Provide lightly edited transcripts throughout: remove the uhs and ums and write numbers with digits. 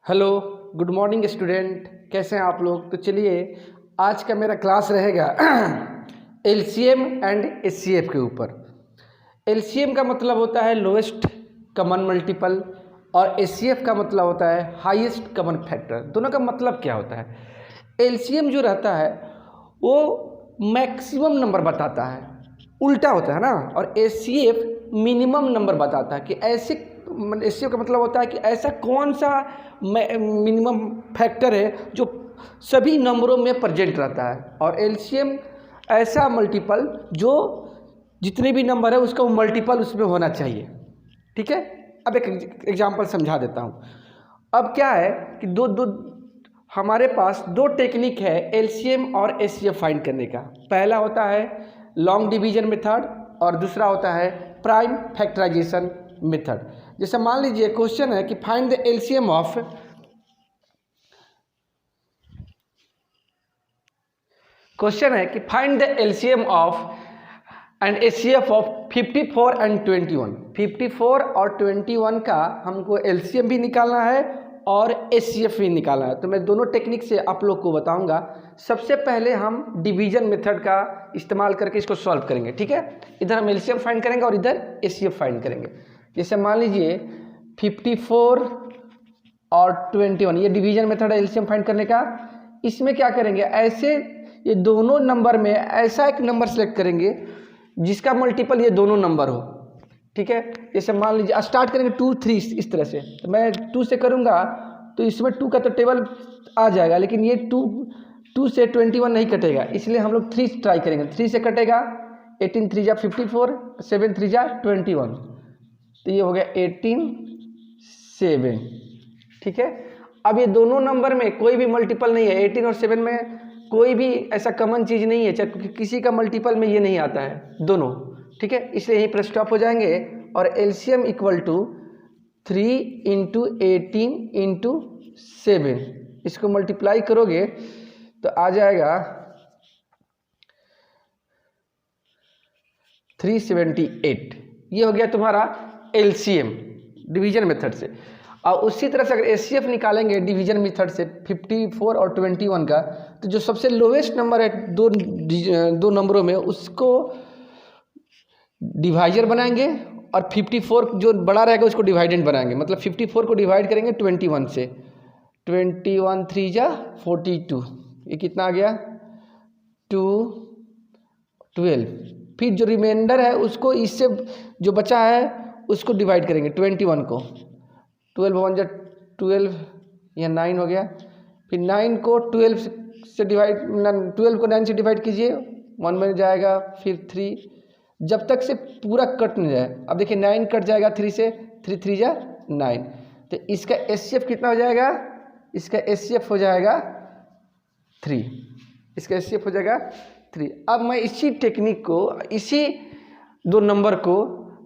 Hello, good morning student. कैसे हैं आप लोग? तो चलिए आज का मेरा क्लास रहेगा एलसीएम एंड एचसीएफ के ऊपर। एलसीएम का मतलब होता है लोएस्ट कॉमन मल्टीपल और एचसीएफ का मतलब होता है हाईएस्ट कॉमन फैक्टर। दोनों का मतलब क्या होता है? एलसीएम जो रहता है वो मैक्सिमम नंबर बताता है, उल्टा होता है ना, और एचसीएफ मिनिमम नंबर बताता है कि ऐसे एचसीएफ का मतलब होता है कि ऐसा कौन सा मिनिमम फैक्टर है जो सभी नंबरों में प्रेजेंट रहता है, और एलसीएम ऐसा मल्टीपल जो जितने भी नंबर है उसका मल्टीपल उसमें होना चाहिए। ठीक है, अब एक एग्जांपल समझा देता हूँ। अब क्या है कि हमारे पास दो टेक्निक है एलसीएम और एचसीएफ फाइंड करने का। पहला होता है लॉन्ग डिवीजन मेथड और दूसरा होता है प्राइम फैक्टराइजेशन मेथड। जैसे मान लीजिए क्वेश्चन है कि find the LCM of and HCF of 54 and 21। 54 और 21 का हमको एलसीएम भी निकालना है और एचसीएफ भी निकालना है। तो मैं दोनों टेक्निक से आप लोग को बताऊंगा। सबसे पहले हम डिवीजन मेथड का इस्तेमाल करके इसको सॉल्व करेंगे। ठीक है, इधर हम एलसीएम फाइंड करेंगे और इधर एचसीएफ फाइंड करेंगे। जैसे मान लीजिए 54 और 21, ये डिवीजन मेथड है एलसीएम फाइंड करने का। इसमें क्या करेंगे, ऐसे ये दोनों नंबर में ऐसा एक नंबर सेलेक्ट करेंगे जिसका मल्टीपल ये दोनों नंबर हो। ठीक है, जैसे मान लीजिए स्टार्ट करेंगे 2 3 इस तरह से। तो मैं 2 से करूँगा तो इसमें 2 का तो टेबल आ जाएगा, लेकिन ये 2 से 21 नहीं कटेगा, इसलिए हम लोग 3 ट्राई करेंगे। 3 से कटेगा 18 3 जा 54, 7 3 जा 21, तो ये हो गया 18 7। ठीक है, अब ये दोनों नंबर में कोई भी मल्टीपल नहीं है। 18 और 7 में कोई भी ऐसा कॉमन चीज़ नहीं है, चाहे किसी का मल्टीपल में ये नहीं आता है दोनों। ठीक है, इसलिए यहीं पर स्टॉप हो जाएंगे और LCM equal to 3 into 18 into 7, इसको मल्टीप्लाई करोगे तो आ जाएगा 378। ये हो गया तुम्हारा एलसीएम डिवीजन मेथड से। और उसी तरह से अगर एचसीएफ निकालेंगे डिवीजन मेथड से 54 और 21 का, तो जो सबसे लोवेस्ट नंबर है दो नंबरों में उसको डिवाइजर बनाएंगे और 54 जो बड़ा रहेगा उसको डिवाइडेंट बनाएंगे। मतलब 54 को डिवाइड करेंगे 21 से, 21 3 जा 42, ये कितना आ गया 2 12। फिर जो रिमाइंडर है उसको इससे जो बचा है उसको डिवाइड करेंगे 21 को। 12 1 जा 12, यह 9 हो गया। फिर 9 को 12 से डिवाइड 12 को 9 से डिवाइड कीजिए, 1 बन जाएगा। फिर 3, जब तक से पूरा कट नहीं जाए। अब देखिए 9 कट जाएगा 3 से, 3 3 जा 9। तो इसका एचसीएफ कितना हो जाएगा? इसका एचसीएफ हो जाएगा 3। इसका एचसीएफ हो जाएगा 3। अब मैं इसी टेक्निक को, इसी दो नंबर को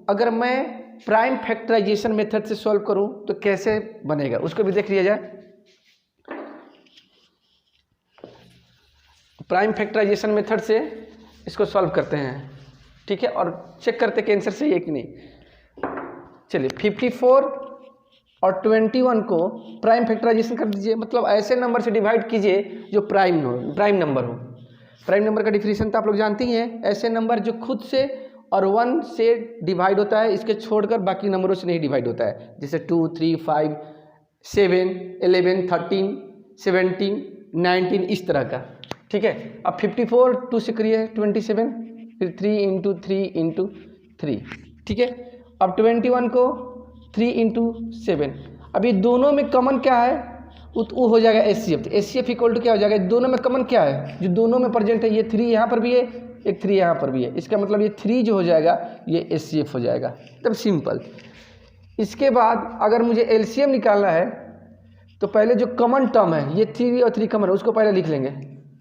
अगर मैं प्राइम फैक्टराइजेशन मेथड से सॉल्व करूं तो कैसे बनेगा उसको भी देख लिया जाए। प्राइम फैक्टराइजेशन मेथड से इसको सॉल्व करते हैं। ठीक है, और चेक करते कि आंसर सही है कि नहीं। चलिए 54 और 21 को प्राइम फैक्टराइजेशन कर दीजिए। मतलब ऐसे नंबर से डिवाइड कीजिए जो प्राइम नंबर हो। प्राइम नंबर का डिफिनेशन तो आप लोग जानते ही हैं, ऐसे नंबर जो खुद से और 1 से डिवाइड होता है, इसके छोड़कर बाकी नंबरों से नहीं डिवाइड होता है। जैसे 2 3 5 7 11 13 17 19 इस तरह का। ठीक है, अब 54 2 से करिए 27, फिर 3 इंटू 3 इंटू 3। ठीक है, अब 21 को 3 इंटू 7। अब ये दोनों में कॉमन क्या है? वो हो जाएगा एचसीएफ। एचसीएफ इक्वल टू क्या हो जाएगा? दोनों में कॉमन क्या है जो दोनों में प्रेजेंट है? ये 3 यहाँ पर भी है, एक 3 यहाँ पर भी है। इसका मतलब ये 3 जो हो जाएगा ये एचसीएफ हो जाएगा। तब सिंपल। इसके बाद अगर मुझे एलसीएम निकालना है तो पहले जो कॉमन टर्म है, ये 3 और 3 कॉमन है, उसको पहले लिख लेंगे,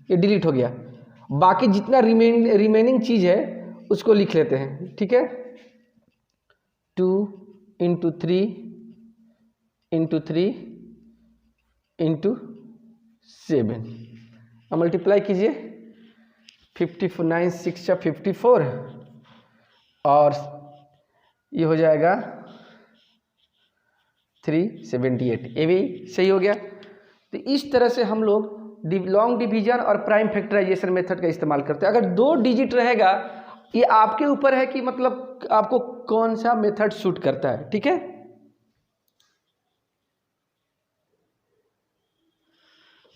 ये डिलीट हो गया। बाकी जितना रिमेनिंग चीज़ है उसको लिख लेते हैं। ठीक है, 2 इंटू 3 इंटू 3 इंटू 7, अब मल्टीप्लाई कीजिए। 59 6 54 और ये हो जाएगा 378, ये भी सही हो गया। तो इस तरह से हम लोग लॉन्ग डिवीजन और प्राइम फैक्टराइजेशन मेथड का इस्तेमाल करते हैं। अगर 2 डिजिट रहेगा, ये आपके ऊपर है कि मतलब आपको कौन सा मेथड सूट करता है, ठीक है।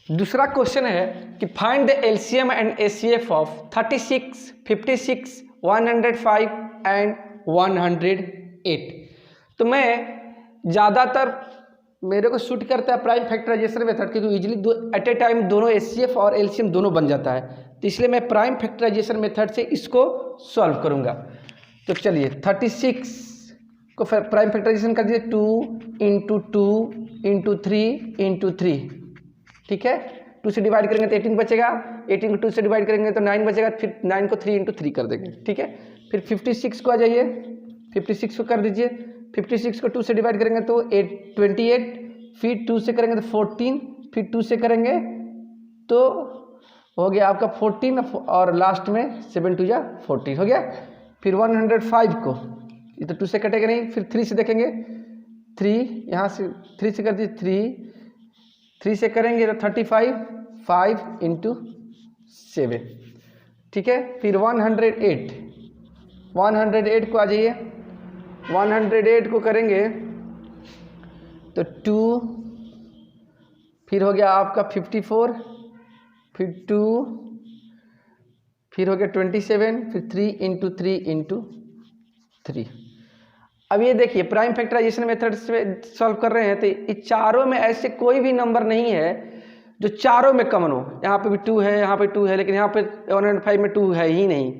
दूसरा क्वेश्चन है कि find the LCM and HCF of 36, 56, 105 and 108। तो मैं ज़्यादातर मेरे को सूट करता है प्राइम फैक्टराइजेशन मेथड, क्योंकि इजीली एट ए टाइम दोनों एचसीएफ और एलसीएम दोनों बन जाता है। तो इसलिए मैं प्राइम फैक्टराइजेशन मेथड से इसको सॉल्व करूंगा। तो चलिए 36 को प्राइम फैक्टराइजेशन कर दीजिए, 2 × 2 × 3 × 3, ठीक है। 2 से डिवाइड करेंगे तो 18 बचेगा, 18 को 2 से डिवाइड करेंगे तो 9 बचेगा, फिर 9 को 3 × 3 कर देंगे, ठीक है। फिर 56 को आ जाइए, 56 को कर दीजिए, 56 को 2 से डिवाइड करेंगे तो 28, फिर 2 से करेंगे तो 14, फिर 2 से करेंगे तो हो गया आपका 14 और लास्ट में 7 2 14 हो गया। फिर 105 को ये तो 2 से कटेगा नहीं, फिर 3 से देखेंगे, 3 यहाँ से 3 से कर दीजिए, 3 से करेंगे तो 35, 5 × 7, ठीक है। फिर 108 को आ जाइए, 108 को करेंगे तो 2, फिर हो गया आपका 54, फिर 2, फिर हो गया 27, फिर 3 × 3 × 3। अब ये देखिए प्राइम फैक्टराइजेशन मेथड से सॉल्व कर रहे हैं तो ये चारों में ऐसे कोई भी नंबर नहीं है जो चारों में कॉमन हो। यहाँ पे भी 2 है, यहाँ पे 2 है, लेकिन यहाँ पे 105 में 2 है ही नहीं,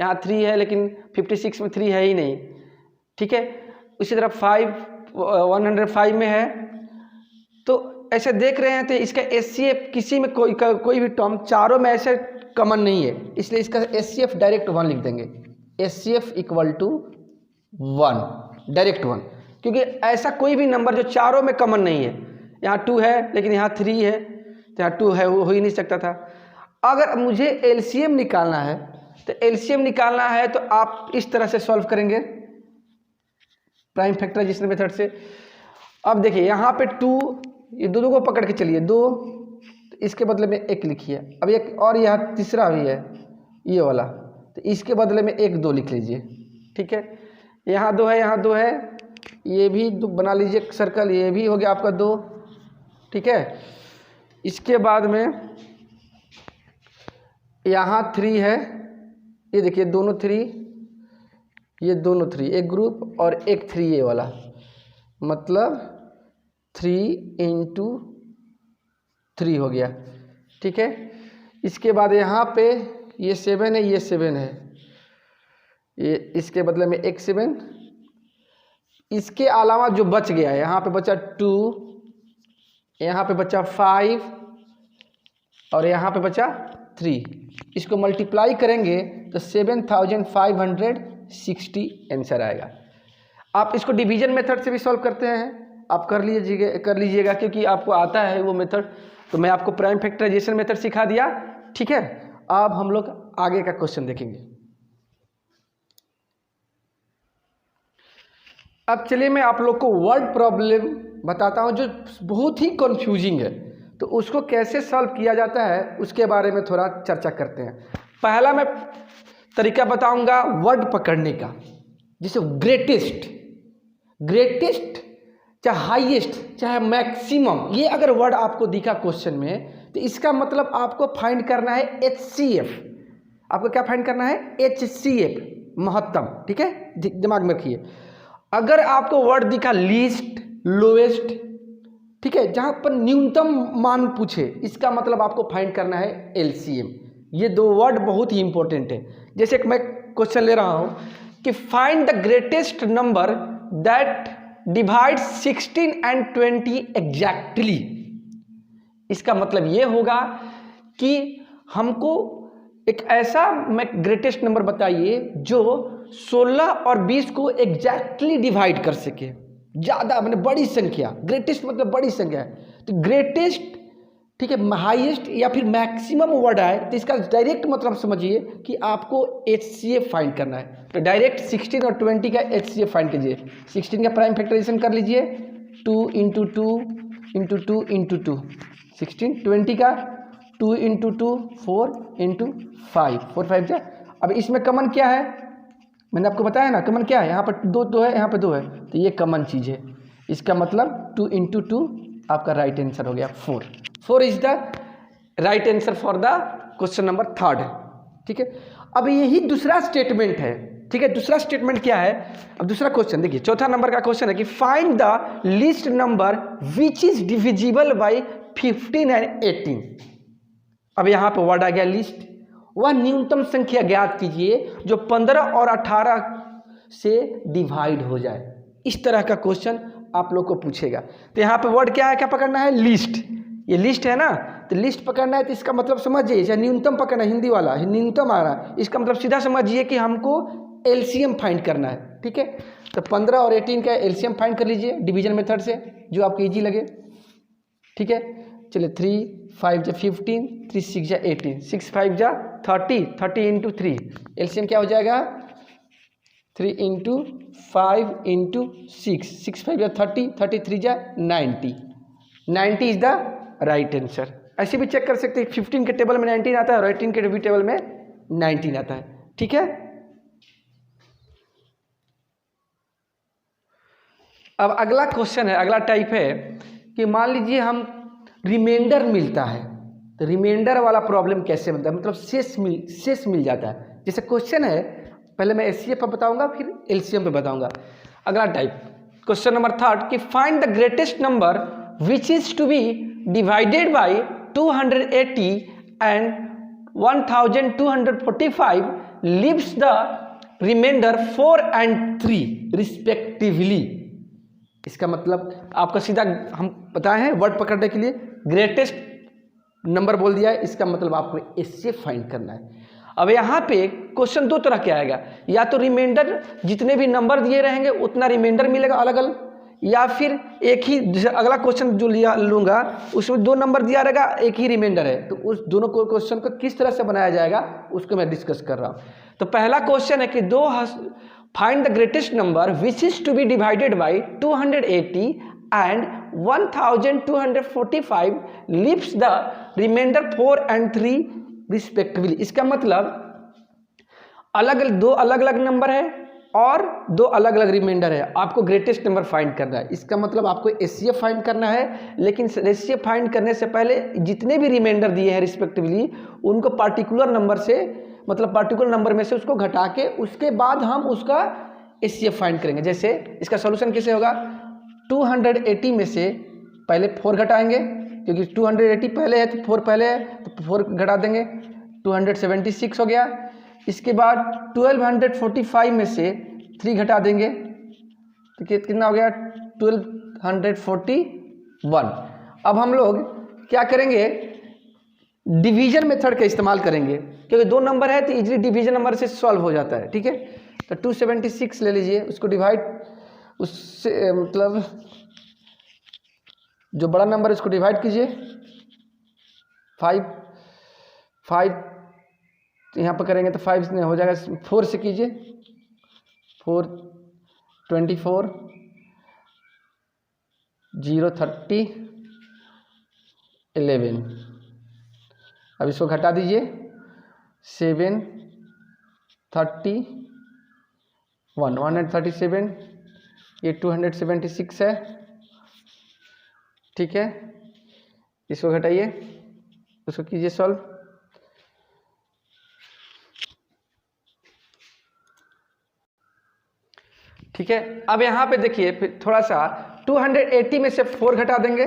यहाँ 3 है लेकिन 56 में 3 है ही नहीं, ठीक है। उसी तरह 105 में है। तो ऐसे देख रहे हैं तो इसका एचसीएफ किसी में कोई भी टर्म चारों में ऐसे कॉमन नहीं है, इसलिए इसका एचसीएफ डायरेक्ट 1 लिख देंगे। एचसीएफ = 1, डायरेक्ट 1, क्योंकि ऐसा कोई भी नंबर जो चारों में कॉमन नहीं है। यहाँ 2 है लेकिन यहाँ 3 है, तो यहाँ 2 है, वो हो ही नहीं सकता था। अगर मुझे एलसीएम निकालना है तो एलसीएम निकालना है तो आप इस तरह से सॉल्व करेंगे प्राइम फैक्टराइजेशन मेथड से। अब देखिए यहाँ पे 2, ये दोनों को पकड़ के चलिए, 2 तो इसके बदले में 1 लिखिए। अब एक और यहाँ तीसरा भी है ये वाला, तो इसके बदले में 1 2 लिख लीजिए, ठीक है। यहाँ 2 है, यहाँ 2 है, ये भी 2 बना लीजिए सर्कल, ये भी हो गया आपका 2, ठीक है। इसके बाद में यहाँ 3 है, ये देखिए दोनों 3, ये दोनों 3 एक ग्रुप और एक 3 ये वाला, मतलब 3 × 3 हो गया, ठीक है। इसके बाद यहाँ पे ये 7 है, ये 7 है, ये इसके बदले में एक 7। इसके अलावा जो बच गया है, यहाँ पे बचा 2, यहाँ पे बचा 5 और यहाँ पे बचा 3। इसको मल्टीप्लाई करेंगे तो 7560 आंसर आएगा। आप इसको डिवीजन मेथड से भी सॉल्व करते हैं, आप कर लीजिएगा क्योंकि आपको आता है वो मेथड। तो मैं आपको प्राइम फैक्टराइजेशन मेथड सिखा दिया, ठीक है। अब हम लोग आगे का क्वेश्चन देखेंगे। अब चलिए मैं आप लोग को वर्ड प्रॉब्लम बताता हूं जो बहुत ही कंफ्यूजिंग है, तो उसको कैसे सॉल्व किया जाता है उसके बारे में थोड़ा चर्चा करते हैं। पहला मैं तरीका बताऊंगा वर्ड पकड़ने का, जिसे ग्रेटेस्ट चाहे हाईएस्ट चाहे मैक्सिमम, ये अगर वर्ड आपको दिखा क्वेश्चन में तो इसका मतलब आपको फाइंड करना है HCF। आपको क्या फाइंड करना है? HCF, महत्तम, ठीक है, दिमाग में रखिए। अगर आपको वर्ड दिखा लीस्ट, लोएस्ट, ठीक है, जहां पर न्यूनतम मान पूछे, इसका मतलब आपको फाइंड करना है LCM। ये 2 वर्ड बहुत ही इंपॉर्टेंट है। जैसे मैं क्वेश्चन ले रहा हूं कि find the greatest number that divide 16 and 20 exactly. इसका मतलब ये होगा कि हमको एक ऐसा ग्रेटेस्ट नंबर बताइए जो 16 और 20 को एग्जैक्टली डिवाइड कर सके। ज़्यादा मतलब बड़ी संख्या, ग्रेटेस्ट मतलब बड़ी संख्या है। तो ग्रेटेस्ट, ठीक है, हाईएस्ट या फिर मैक्सिमम वर्ड आए तो इसका डायरेक्ट मतलब समझिए कि आपको HCF फाइंड करना है। तो डायरेक्ट 16 और 20 का HCF फाइंड कीजिए। 16 का प्राइम फैक्टराइजेशन कर लीजिए, 2 into two into two into two 16, 20 का 2 इंटू टू 4 इंटू 5, 4 5 जा। अब इसमें कमन क्या है, मैंने आपको बताया ना कमन क्या है, यहाँ पर दो है, यहाँ पर 2 है, तो ये कमन चीज़ है। इसका मतलब 2 इंटू टू आपका राइट आंसर हो गया 4। 4 is the right answer for the question number 3 है। ठीक है, अब यही दूसरा स्टेटमेंट है। ठीक है, दूसरा स्टेटमेंट क्या है, अब दूसरा क्वेश्चन देखिए, चौथा नंबर का क्वेश्चन है कि find the least number which is divisible by 15 and 18। अब यहाँ पे वर्ड आ गया लिस्ट, वह न्यूनतम संख्या ज्ञात कीजिए जो 15 और 18 से डिवाइड हो जाए। इस तरह का क्वेश्चन आप लोग को पूछेगा। तो यहाँ पे वर्ड क्या है, क्या पकड़ना है, लिस्ट। ये लिस्ट है ना, तो लिस्ट पकड़ना है, तो इसका मतलब समझिए, या न्यूनतम पकड़ना, हिंदी वाला न्यूनतम आ रहा है, इसका मतलब सीधा समझिए कि हमको एलसीएम फाइंड करना है। ठीक है, तो 15 और 18 का एलसीएम फाइंड कर लीजिए डिवीजन मेथड से, जो आपको इजी लगे। ठीक है, चलिए 3 5 जा 15, 3 6 जा 18, 6 5 जा 30, 30 इंटू 3, एलसीएम क्या हो जाएगा 3 इंटू 5 इंटू 6, 6 5 जा 30, 33 जा 90, 90 इज द राइट आंसर। ऐसे भी चेक कर सकते हैं, 15 के टेबल में 19 आता है और 18 के भी टेबल में 19 आता है। ठीक है, अब अगला क्वेश्चन है, अगला टाइप है कि मान लीजिए हम रिमाइंडर मिलता है, तो रिमाइंडर वाला प्रॉब्लम कैसे बनता है, मतलब शेष मिल जाता है। जैसे क्वेश्चन है, पहले मैं एचसीएफ पर बताऊंगा, फिर एलसीएम पे बताऊंगा। अगला टाइप क्वेश्चन नंबर 3 कि find the greatest number which is to be divided by 280 and 1245 leaves the remainder 4 and 3 respectively. इसका मतलब आपका सीधा हम बताए हैं वर्ड पकड़ने के लिए ग्रेटेस्ट नंबर बोल दिया है, इसका मतलब आपको इससे फाइंड करना है। अब यहाँ पे क्वेश्चन दो तरह के आएगा, या तो रिमाइंडर जितने भी नंबर दिए रहेंगे उतना रिमाइंडर मिलेगा अलग अलग, या फिर एक ही, अगला क्वेश्चन जो लिया लूँगा उसमें 2 नंबर दिया रहेगा, एक ही रिमाइंडर है, तो उस दोनों क्वेश्चन को किस तरह से बनाया जाएगा उसको मैं डिस्कस कर रहा हूँ। तो पहला क्वेश्चन है कि find the greatest number which is to be divided by 280 and 1245 leaves the remainder 4 and 3 respectively. इसका मतलब दो अलग अलग नंबर है और 2 अलग अलग रिमाइंडर है, आपको ग्रेटेस्ट नंबर फाइंड करना है। इसका मतलब आपको एचसीएफ फाइंड करना है, लेकिन एचसीएफ फाइंड करने से पहले जितने भी रिमाइंडर दिए हैं रिस्पेक्टिवली उनको पार्टिकुलर नंबर से, मतलब पार्टिकुलर नंबर में से उसको घटा के उसके बाद हम उसका एचसीएफ फाइंड करेंगे। जैसे इसका सॉल्यूशन कैसे होगा, 280 में से पहले 4 घटाएंगे, क्योंकि 280 पहले है तो 4 पहले है, तो 4 घटा देंगे, 276 हो गया। इसके बाद 1245 में से 3 घटा देंगे, तो कितना हो गया 1241। अब हम लोग क्या करेंगे, डिवीजन मेथड का इस्तेमाल करेंगे, क्योंकि 2 नंबर है तो इजीली डिवीजन नंबर से सॉल्व हो जाता है। ठीक है, तो 276 ले लीजिए, उसको डिवाइड, उससे मतलब जो बड़ा नंबर है उसको डिवाइड कीजिए 5 यहाँ पर करेंगे तो 5 हो जाएगा, 4 से कीजिए, 4 24 0 30 11। अब इसको घटा दीजिए, 7 30 137, ये 276 है। ठीक है, इसको घटाइए, उसको कीजिए सॉल्व। ठीक है, अब यहाँ पे देखिए फिर थोड़ा सा 280 में से 4 घटा देंगे,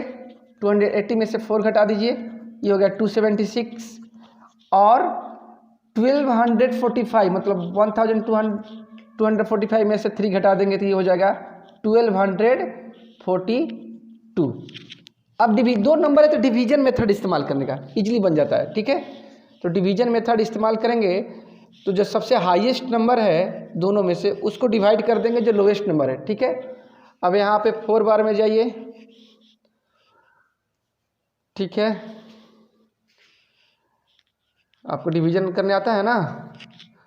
280 में से 4 घटा दीजिए, ये हो गया 276, और 1245 मतलब 1245 में से 3 घटा देंगे तो ये हो जाएगा 1242। अब 2 नंबर है तो डिवीजन मेथड इस्तेमाल करने का इजीली बन जाता है। ठीक है, तो डिवीजन मेथड इस्तेमाल करेंगे तो जो सबसे हाईएस्ट नंबर है दोनों में से उसको डिवाइड कर देंगे जो लोएस्ट नंबर है। ठीक है, अब यहाँ पे 4 बार में जाइए। ठीक है, आपको डिवीजन करने आता है ना,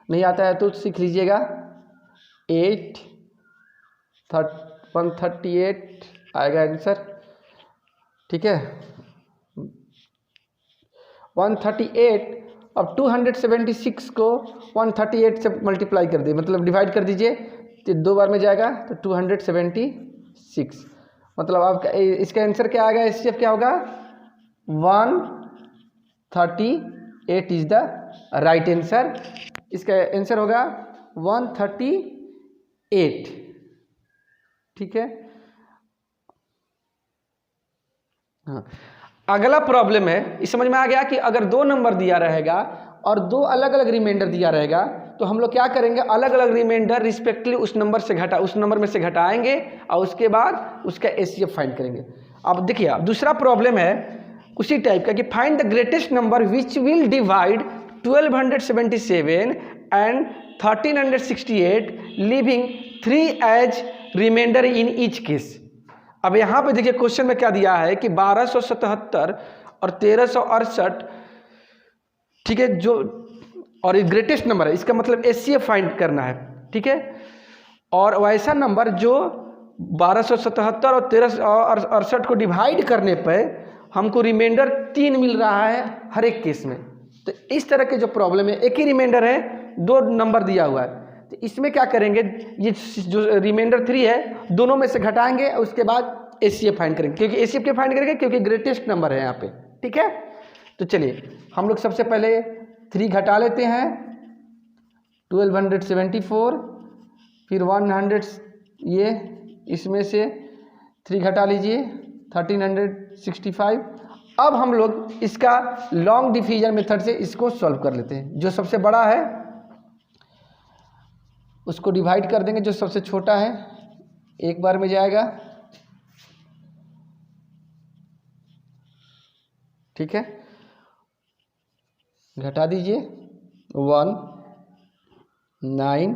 नहीं आता है तो सीख लीजिएगा। 8 138 आएगा आंसर, ठीक है। 138, अब 276 को 138 से मल्टीप्लाई कर दिए, मतलब डिवाइड कर दीजिए, तो 2 बार में जाएगा तो 276, मतलब आपका इसका आंसर क्या आएगा, एचसीएफ क्या होगा, 138 इज द राइट आंसर। इसका आंसर होगा 138, ठीक है। हाँ, अगला प्रॉब्लम है, इस समझ में आ गया कि अगर 2 नंबर दिया रहेगा और 2 अलग अलग रिमाइंडर दिया रहेगा तो हम लोग क्या करेंगे, अलग अलग रिमाइंडर रिस्पेक्टिवली उस नंबर में से घटाएंगे और उसके बाद उसका एचसीएफ फाइंड करेंगे। अब देखिए, अब दूसरा प्रॉब्लम है उसी टाइप का कि find the greatest number which will divide 1277 and 1368 leaving 3 as remainder in each case. अब यहाँ पे देखिए क्वेश्चन में क्या दिया है कि 1277 और 1368, ठीक है, जो और ये ग्रेटेस्ट नंबर है, इसका मतलब एचसीएफ फाइंड करना है, ठीक है। और वैसा नंबर जो 1277 और 1368 को डिवाइड करने पर हमको रिमाइंडर 3 मिल रहा है हर एक केस में। तो इस तरह के जो प्रॉब्लम है, एक ही रिमाइंडर है, 2 नंबर दिया हुआ है, तो इसमें क्या करेंगे, ये जो रिमाइंडर 3 है दोनों में से घटाएंगे और उसके बाद एचसीएफ फाइंड करेंगे, क्योंकि एचसीएफ क्या फाइंड करेंगे, क्योंकि ग्रेटेस्ट नंबर है यहाँ पे, ठीक है। तो चलिए हम लोग सबसे पहले 3 घटा लेते हैं, 1274, फिर 100, ये इसमें से 3 घटा लीजिए 1365। अब हम लोग इसका लॉन्ग डिवीजन मेथड से इसको सॉल्व कर लेते हैं। जो सबसे बड़ा है उसको डिवाइड कर देंगे, जो सबसे छोटा है एक बार में जाएगा, ठीक है। घटा दीजिए 1 9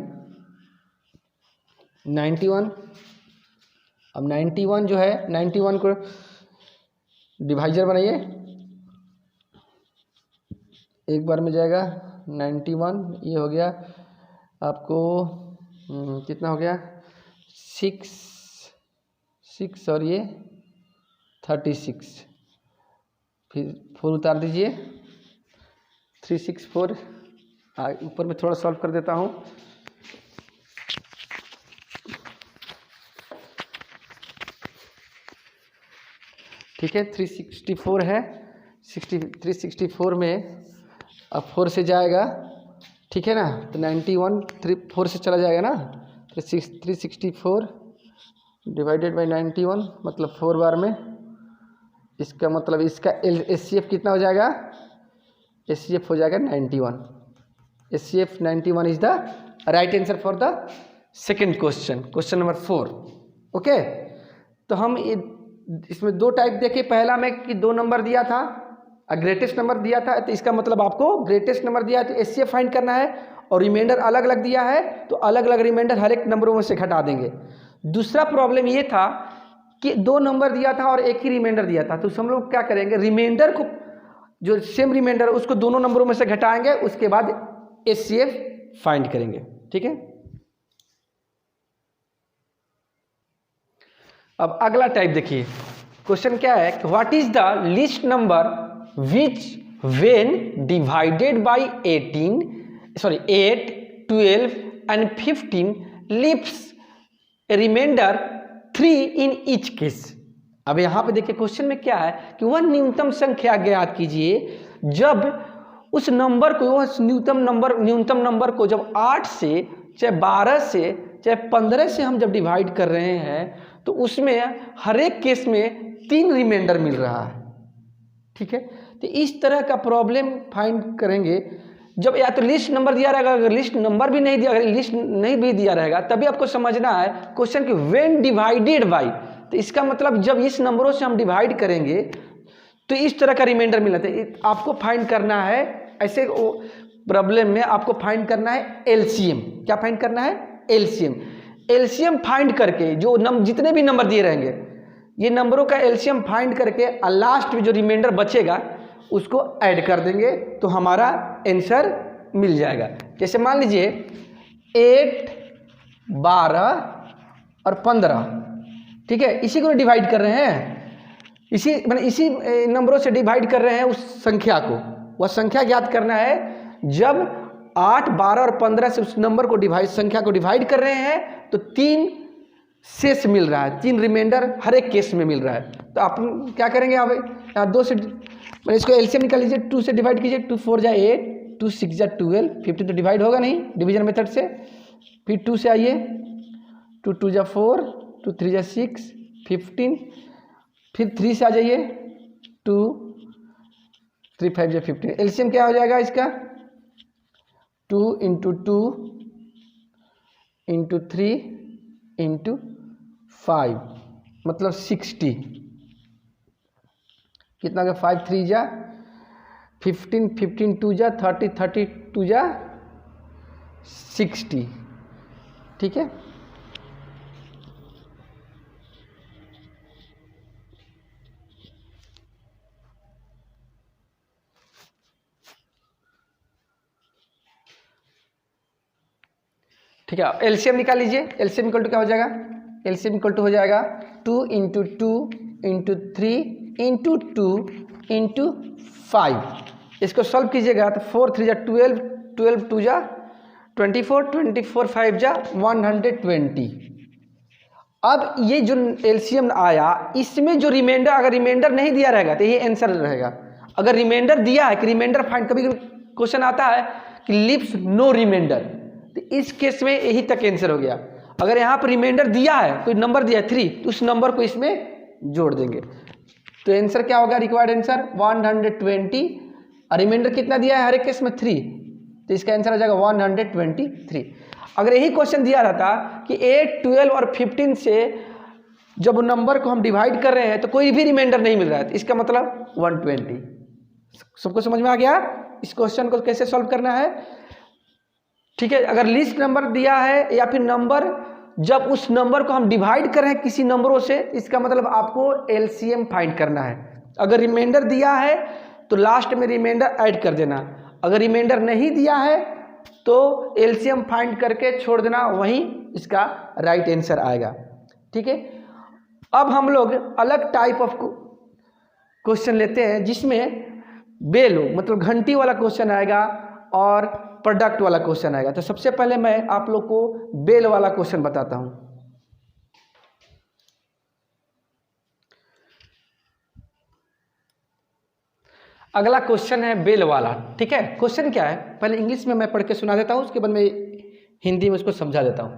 91। अब 91 जो है, 91 को डिवाइजर बनाइए, एक बार में जाएगा 91, ये हो गया आपको कितना हो गया, 6 और ये 36, फिर 4 उतार दीजिए, 364। ऊपर में थोड़ा सॉल्व कर देता हूँ, ठीक है। 364 है, 364 में अब 4 से जाएगा, ठीक है ना, तो 91 4 से चला जाएगा ना, तो 364 डिवाइडेड बाई 91, मतलब 4 बार में, इसका मतलब इसका एचसीएफ कितना हो जाएगा, एचसीएफ हो जाएगा 91। HCF 91 is the right answer for the second question, question number 4, okay. तो हम इसमें 2 टाइप देखे, पहला में कि 2 नंबर दिया था और ग्रेटेस्ट नंबर दिया था, तो इसका मतलब आपको ग्रेटेस्ट नंबर दिया है तो एचसीएफ फाइंड करना है, और रिमाइंडर अलग अलग दिया है तो अलग अलग रिमाइंडर हर एक नंबरों में से घटा देंगे। दूसरा प्रॉब्लम ये था कि 2 नंबर दिया था और एक ही रिमाइंडर दिया था, तो हम लोग क्या करेंगे, रिमाइंडर को जो सेम रिमाइंडर उसको दोनों नंबरों में से घटाएंगे, उसके बाद एचसीएफ फाइंड करेंगे, ठीक है। अब अगला टाइप देखिए, क्वेश्चन क्या है, what is the least number which when divided by 8, 12 and 15 leaves a remainder 3 in each case. अब यहाँ पे देखिए क्वेश्चन में क्या है कि वह न्यूनतम संख्या ज्ञात कीजिए जब उस नंबर को, वह न्यूनतम नंबर को जब 8 से, चाहे 12 से, चाहे 15 से हम जब डिवाइड कर रहे हैं तो उसमें हर एक केस में 3 रिमाइंडर मिल रहा है, ठीक है। तो इस तरह का प्रॉब्लम फाइंड करेंगे जब या तो लिस्ट नंबर दिया रहेगा, अगर लिस्ट नंबर भी नहीं दिया, अगर लिस्ट नहीं भी दिया रहेगा तभी आपको समझना है क्वेश्चन कि व्हेन डिवाइडेड बाय, तो इसका मतलब जब इस नंबरों से हम डिवाइड करेंगे तो इस तरह का रिमाइंडर मिला था। आपको फाइंड करना है, ऐसे प्रॉब्लम में आपको फाइंड करना है एलसीएम। क्या फाइंड करना है, एलसीएम। एलसीएम फाइंड करके जो जितने भी नंबर दिए रहेंगे, ये नंबरों का एलसीएम फाइंड करके लास्ट में जो रिमाइंडर बचेगा उसको ऐड कर देंगे तो हमारा आंसर मिल जाएगा। जैसे मान लीजिए 8, 12 और 15, ठीक है, इसी को डिवाइड कर रहे हैं, इसी नंबरों से डिवाइड कर रहे हैं उस संख्या को। वह संख्या ज्ञात करना है जब 8, 12 और 15 से उस नंबर को संख्या को डिवाइड कर रहे हैं तो 3 शेष मिल रहा है, 3 रिमाइंडर हर एक केस में मिल रहा है। तो आप क्या करेंगे, यहाँ 2 से इसको एलसीएम निकाल लीजिए, 2 से डिवाइड कीजिए, 2 4 जा 8, 2 6 जा 12, 15 तो डिवाइड होगा नहीं डिवीजन मेथड से। फिर 2 से आइए, 2 2 जा 4, 2 3 जा 6, 15। फिर 3 से आ जाइए, 2 3 5 जा 15। एलसीएम क्या हो जाएगा इसका, 2 × 2 × 3 × 5 मतलब 60। कितना का 5 3 जा 15, 15 2 जा 30, 30 2 जा 60। ठीक है, ठीक है। एलसीएम निकाल लीजिए, एलसीएम इक्वल टू क्या हो जाएगा, एलसीएम इक्वल टू हो जाएगा 2 × 2 × 3 × 2 × 5। इसको सॉल्व कीजिएगा तो 4 3 जा 12, 12 2 जा 24, 24 5 जा 120। अब ये जो एलसीएम आया इसमें जो रिमाइंडर, अगर रिमाइंडर नहीं दिया रहेगा तो ये आंसर रहेगा। अगर रिमाइंडर दिया है कि रिमाइंडर फाइंड, कभी क्वेश्चन आता है कि लीव्स नो रिमाइंडर, तो इस केस में यही तक आंसर हो गया। अगर यहाँ पर रिमाइंडर दिया है, कोई नंबर दिया है 3, तो उस नंबर को इसमें जोड़ देंगे तो आंसर क्या होगा, रिक्वायर्ड आंसर 120। और रिमाइंडर कितना दिया है हर एक केस में 3, तो इसका आंसर हो जाएगा 123। अगर यही क्वेश्चन दिया रहता कि 8, 12 और 15 से जब नंबर को हम डिवाइड कर रहे हैं तो कोई भी रिमाइंडर नहीं मिल रहा है, तो इसका मतलब 120। सबको समझ में आ गया इस क्वेश्चन को कैसे सॉल्व करना है। ठीक है, अगर लिस्ट नंबर दिया है या फिर नंबर, जब उस नंबर को हम डिवाइड कर रहे हैं किसी नंबरों से, इसका मतलब आपको एलसीएम फाइंड करना है। अगर रिमाइंडर दिया है तो लास्ट में रिमाइंडर ऐड कर देना, अगर रिमाइंडर नहीं दिया है तो एलसीएम फाइंड करके छोड़ देना, वहीं इसका राइट आंसर आएगा। ठीक है, अब हम लोग अलग टाइप ऑफ क्वेश्चन लेते हैं जिसमें बेल मतलब घंटी वाला क्वेश्चन आएगा और प्रोडक्ट वाला क्वेश्चन आएगा। तो सबसे पहले मैं आप लोग को बेल वाला क्वेश्चन बताता हूं। अगला क्वेश्चन है बेल वाला। ठीक है, क्वेश्चन क्या है पहले इंग्लिश में मैं पढ़ के सुना देता हूं, उसके बाद मैं हिंदी में उसको समझा देता हूं।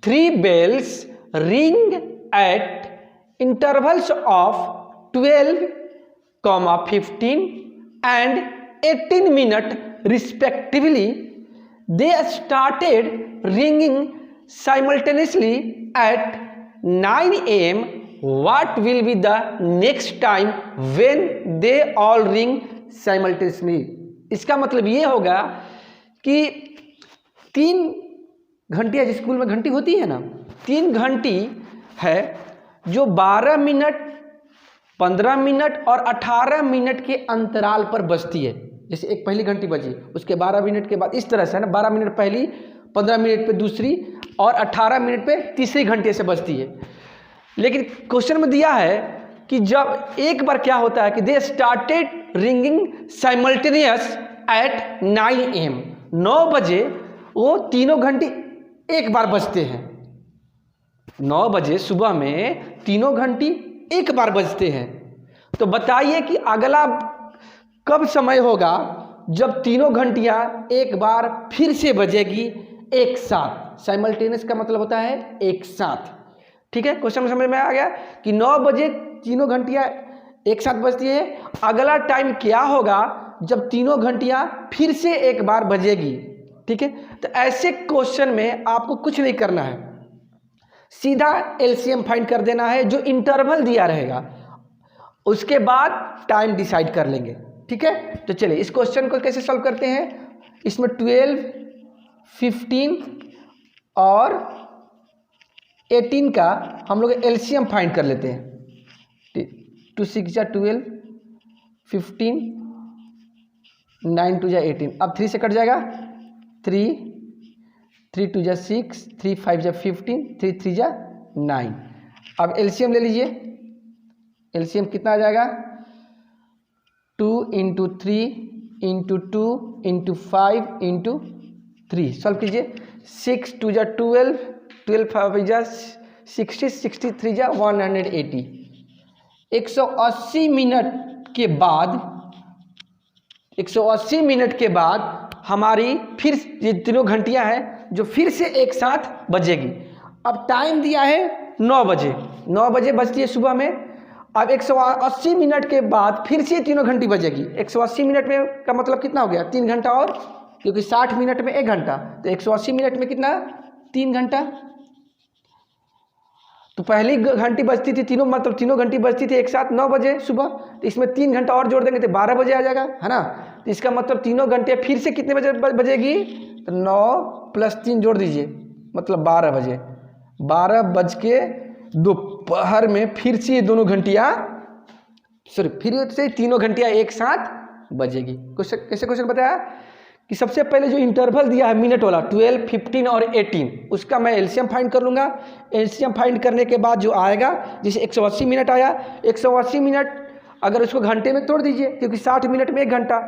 3 bells ring at intervals of 12, 15 and 18 minutes respectively. They started ringing simultaneously at 9 a.m. What will be the next time when they all ring simultaneously? इसका मतलब ये होगा कि 3 घंटियाँ, जिस स्कूल में घंटी होती है ना, 3 घंटी है जो 12 मिनट, 15 मिनट और 18 मिनट के अंतराल पर बजती है। जैसे एक पहली घंटी बजी, उसके 12 मिनट के बाद, इस तरह से है ना, 12 मिनट पहली, 15 मिनट पे दूसरी और 18 मिनट पे तीसरी घंटे से बजती है। लेकिन क्वेश्चन में दिया है कि जब एक बार क्या होता है कि they started ringing simultaneous at 9 AM, 9 बजे वो तीनों घंटी एक बार बजते हैं। 9 बजे सुबह में तीनों घंटी एक बार बजते हैं। तो बताइए कि अगला कब समय होगा जब तीनों घंटियां एक बार फिर से बजेगी एक साथ। साइमल्टेनियस का मतलब होता है एक साथ। ठीक है, क्वेश्चन समझ में आ गया कि 9 बजे तीनों घंटियां एक साथ बजती है। अगला टाइम क्या होगा जब तीनों घंटियां फिर से एक बार बजेगी। ठीक है, तो ऐसे क्वेश्चन में आपको कुछ नहीं करना है, सीधा एलसीएम फाइंड कर देना है, जो इंटरवल दिया रहेगा उसके बाद टाइम डिसाइड कर लेंगे। ठीक है, तो चलिए इस क्वेश्चन को कैसे सॉल्व करते हैं। इसमें 12, 15 और 18 का हम लोग एलसीएम फाइंड कर लेते हैं। 2 6 जा 12, 15, 9 2 जा 18। अब 3 से कट जाएगा, 3 2 जा 6, 3 5 जा 15, 3 3 जा 9। अब एलसीएम ले लीजिए, एलसीएम कितना आ जाएगा 2 × 3 × 2 × 5 × 3 सॉल्व कीजिए। 6 2 जा 12, 12 5 जा 60, 63 जा 180। 180 मिनट के बाद 180 मिनट के बाद हमारी फिर ये तीनों घंटियां हैं जो फिर से एक साथ बजेगी। अब टाइम दिया है 9 बजे, 9 बजे बजती है सुबह में। अब 180 मिनट के बाद फिर से तीनों घंटी बजेगी। 180 मिनट में का मतलब कितना हो गया 3 घंटा और, क्योंकि 60 मिनट में 1 घंटा, तो 180 मिनट में कितना 3 घंटा। तो पहली घंटी बजती थी तीनों, मतलब तीनों घंटी बजती थी एक साथ 9 बजे सुबह, तो इसमें 3 घंटा और जोड़ देंगे तो 12 बजे आ जाएगा, है ना। तो इसका मतलब तीनों घंटे फिर से कितने बजे बजेगी, तो 9 + 3 जोड़ दीजिए, मतलब 12 बजे। 12 बज के दोपहर में फिर से ये दोनों घंटियाँ फिर से तीनों घंटियाँ एक साथ बजेगी। क्वेश्चन कैसे क्वेश्चन बताया कि सबसे पहले जो इंटरवल दिया है मिनट वाला 12, 15 और 18, उसका मैं एलसीएम फाइंड कर लूँगा। एलसीएम फाइंड करने के बाद जो आएगा, जैसे 180 मिनट आया, 180 मिनट अगर उसको घंटे में तोड़ दीजिए, क्योंकि 60 मिनट में 1 घंटा,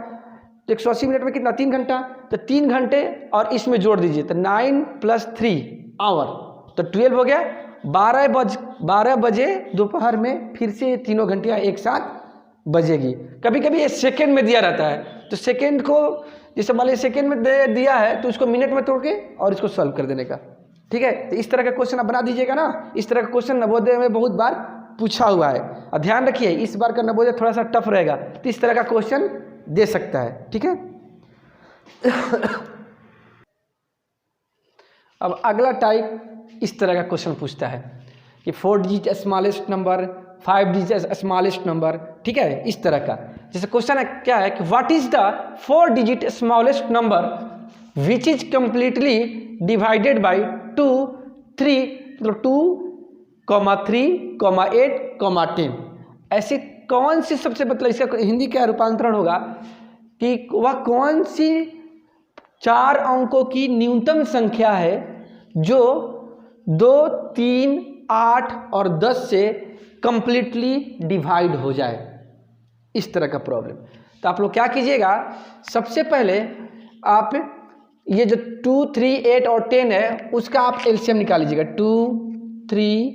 तो 180 मिनट में कितना 3 घंटा, तो 3 घंटे और इसमें जोड़ दीजिए, तो 9 + 3 आवर, तो 12 हो गया। 12 बजे दोपहर में फिर से तीनों घंटियाँ एक साथ बजेगी। कभी कभी ये सेकेंड में दिया रहता है, तो सेकेंड को जैसे मान लीजिए सेकेंड में दिया है तो उसको मिनट में तोड़ के और इसको सॉल्व कर देने का, ठीक है। तो इस तरह का क्वेश्चन आप बना दीजिएगा ना। इस तरह का क्वेश्चन नवोदय में बहुत बार पूछा हुआ है, और ध्यान रखिए इस बार का नवोदय थोड़ा सा टफ रहेगा, तो इस तरह का क्वेश्चन दे सकता है, ठीक है। अब अगला टाइप इस तरह का क्वेश्चन पूछता है कि 4 digit smallest number, 5 digit smallest number, ठीक है, इस तरह का। जैसे क्वेश्चन है क्या है कि what is the 4 digit smallest number which is completely divided by 2, 3, मतलब 2, 3, 8, 10। ऐसी कौन सी सबसे, मतलब इसका हिंदी क्या रूपांतरण होगा कि वह कौन सी 4 अंकों की न्यूनतम संख्या है जो 2, 3, 8 और 10 से कंप्लीटली डिवाइड हो जाए, इस तरह का प्रॉब्लम। तो आप लोग क्या कीजिएगा, सबसे पहले आप ये जो 2, 3, 8 और 10 है उसका आप एलसीएम निकाल लीजिएगा। 2, 3,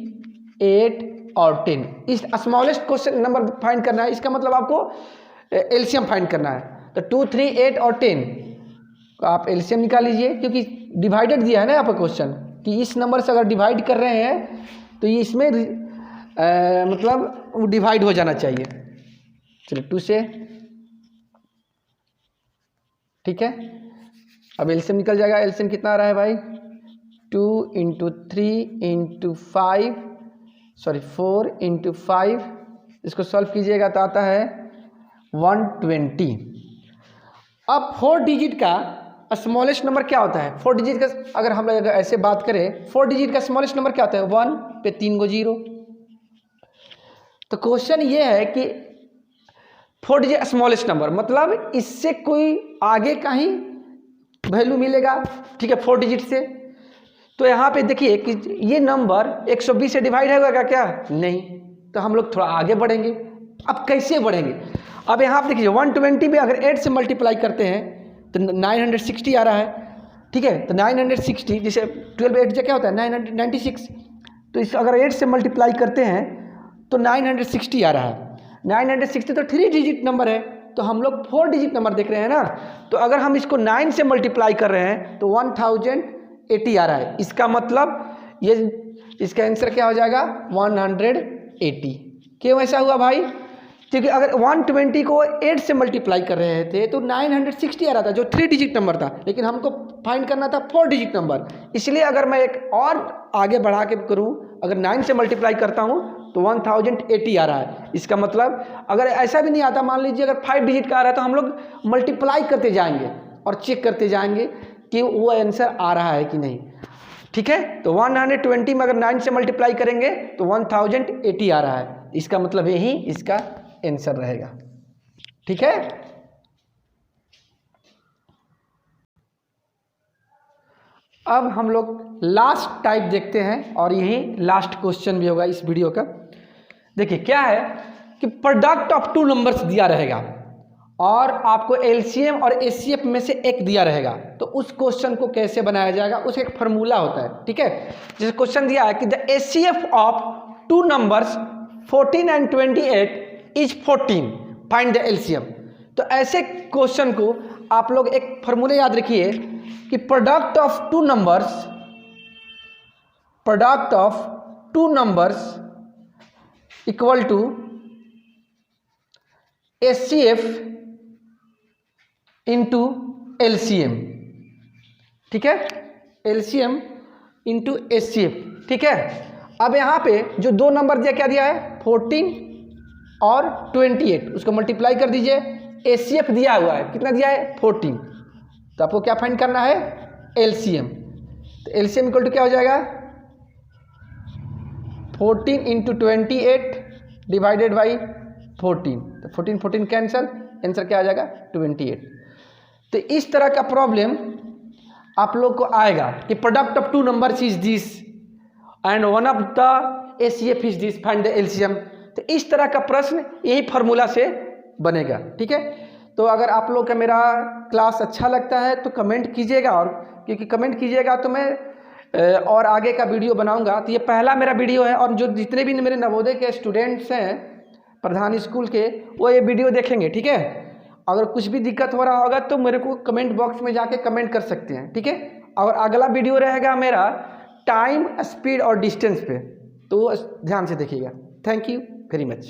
8 और 10, इस स्मॉलेस्ट क्वेश्चन नंबर फाइंड करना है, इसका मतलब आपको एलसीएम फाइंड करना है। तो 2, 3, 8 और 10 आप एलसीएम निकाल लीजिए, क्योंकि डिवाइडेड दिया है ना यहाँ पर क्वेश्चन कि इस नंबर से अगर डिवाइड कर रहे हैं तो ये इसमें मतलब वो डिवाइड हो जाना चाहिए। चलिए 2 से, ठीक है। अब एलसीएम निकल जाएगा। एलसीएम कितना आ रहा है भाई, 2 × 3 × 5, सॉरी 4 × 5, इसको सॉल्व कीजिएगा तो आता है 120। अब 4 डिजिट का स्मॉलेस्ट नंबर क्या होता है, 4 डिजिट का अगर हम लोग ऐसे बात करें, 4 डिजिट का स्मॉलेस्ट नंबर क्या होता है, 1 पे 3 गो 0। तो क्वेश्चन ये है कि 4 डिजिट स्मॉलेस्ट नंबर मतलब इससे कोई आगे का ही वैल्यू मिलेगा, ठीक है, 4 डिजिट से। तो यहाँ पे देखिए कि ये नंबर 120 से डिवाइड होगा क्या, नहीं, तो हम लोग थोड़ा आगे बढ़ेंगे। अब कैसे बढ़ेंगे, अब यहाँ पे देखिए 120 में अगर 8 से मल्टीप्लाई करते हैं तो 960 आ रहा है, ठीक है। तो 960 जैसे 12 8 से क्या होता है 996, तो इस अगर 8 से मल्टीप्लाई करते हैं तो 960 आ रहा है। 960 तो 3 डिजिट नंबर है, तो हम लोग 4 डिजिट नंबर देख रहे हैं ना। तो अगर हम इसको 9 से मल्टीप्लाई कर रहे हैं तो 1080 आ रहा है। इसका मतलब ये इसका आंसर क्या हो जाएगा 180। क्यों ऐसा हुआ भाई, क्योंकि अगर 120 को 8 से मल्टीप्लाई कर रहे थे तो 960 आ रहा था जो 3 डिजिट नंबर था, लेकिन हमको फाइंड करना था 4 डिजिट नंबर। इसलिए अगर मैं एक और आगे बढ़ा के करूं, अगर 9 से मल्टीप्लाई करता हूं तो 1080 आ रहा है। इसका मतलब अगर ऐसा भी नहीं आता, मान लीजिए अगर 5 डिजिट का आ रहा है, तो हम लोग मल्टीप्लाई करते जाएंगे और चेक करते जाएंगे कि वो आंसर आ रहा है कि नहीं, ठीक है। तो 120 में अगर 9 से मल्टीप्लाई करेंगे तो 1080 आ रहा है, इसका मतलब यही इसका आंसर रहेगा, ठीक है। अब हम लोग लास्ट टाइप देखते हैं और यही लास्ट क्वेश्चन भी होगा इस वीडियो का। देखिए क्या है कि प्रोडक्ट ऑफ टू नंबर्स दिया रहेगा और आपको एलसीएम और एचसीएफ में से एक दिया रहेगा, तो उस क्वेश्चन को कैसे बनाया जाएगा, उसका एक फार्मूला होता है। ठीक है, जैसे क्वेश्चन दिया है कि the HCF of two numbers 14 and 28 is 14, find the LCM. तो ऐसे क्वेश्चन को आप लोग एक फार्मूला याद रखिए कि product of two numbers equal to HCF into LCM. ठीक है, एलसीएम इंटू एचसीएफ। ठीक है, अब यहाँ पे जो दो नंबर दिया, क्या दिया है, 14 और 28, उसको मल्टीप्लाई कर दीजिए। एचसीएफ दिया हुआ है, कितना दिया है, 14। तो आपको क्या फाइंड करना है, एलसीएम। तो एलसीएम इक्वल टू क्या हो जाएगा, 14 इंटू 28 डिवाइडेड बाई 14। तो 14 कैंसल, आंसर क्या आ जाएगा, 28। तो इस तरह का प्रॉब्लम आप लोग को आएगा कि product of two numbers is this and one of the HCF is this, find the LCM. तो इस तरह का प्रश्न यही फार्मूला से बनेगा। ठीक है, तो अगर आप लोग का मेरा क्लास अच्छा लगता है तो कमेंट कीजिएगा, और क्योंकि कमेंट कीजिएगा तो मैं और आगे का वीडियो बनाऊंगा। तो ये पहला मेरा वीडियो है, और जो जितने भी मेरे नवोदय के स्टूडेंट्स हैं प्रधान स्कूल के, वो ये वीडियो देखेंगे। ठीक है, अगर कुछ भी दिक्कत हो रहा होगा तो मेरे को कमेंट बॉक्स में जाके कमेंट कर सकते हैं। ठीक है, और अगला वीडियो रहेगा मेरा टाइम, स्पीड और डिस्टेंस पे, तो ध्यान से देखिएगा। Thank you very much.